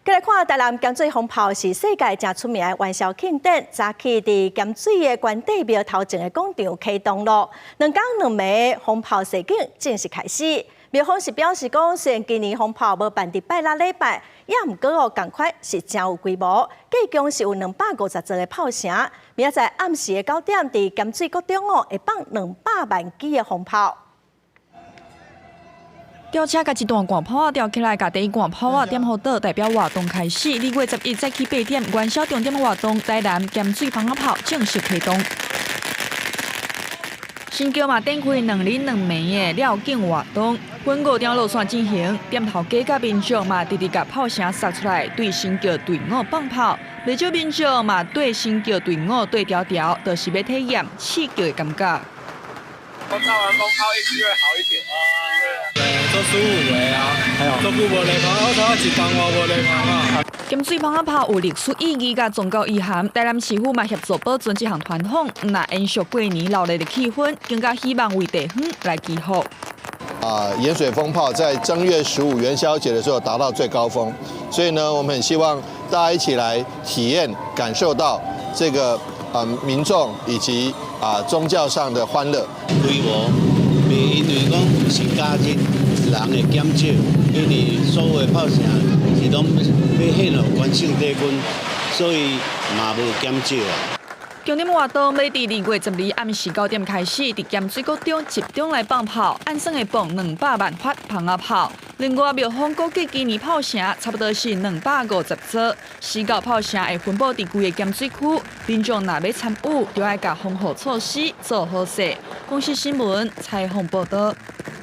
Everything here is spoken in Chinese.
再来看台南咸水风炮是世界正出名的元宵庆典，早起伫咸水的关帝庙头前的广场启动咯。2天2暝的风炮射景正式开始。庙方是表示讲，虽然今年风炮无办伫拜六礼拜，也毋过哦，同款是真有规模，计共是有250座的炮声。明仔载暗时的9点，伫咸水国中哦，会放200万支的风炮。 吊车甲一段挂炮啊吊起来，甲第一挂炮啊点好倒，代表活动开始。2月11早起8点，元宵重点活动，台南咸水放炮正式启动。新桥嘛展开2日2暝的绕境活动，分5条路线进行。店头街甲民众嘛直直甲炮声撒出来，对新桥队伍放炮。不少民众嘛对新桥队伍对调调，就是要体验刺激的感觉。我炸完风炮运气会好一点。做15个啊，做久无来放，我头一帮我无来放啊。咸水放炮有历史意义甲宗教意涵，台南市府嘛协助保存这项传统，那延续过年热闹的气氛，更加希望为地方来祈福。盐水风炮在正月15元宵节的时候达到最高峰，所以呢，我们很希望大家一起来体验、感受到这个民众以及宗教上的欢乐。规模，因为讲是假日，人会减少，因为所有的炮声是拢要献予关圣帝君，所以嘛无减少啊。 重点活动要伫2月12暗时9点开始，伫咸水国中集中来放炮，按算会放200万发放啊炮。另外，庙方估计今年炮声差不多是250座，4角炮声会分布伫规个咸水区，民众若要参与，就要甲防护措施做好势。公视新闻采访报道。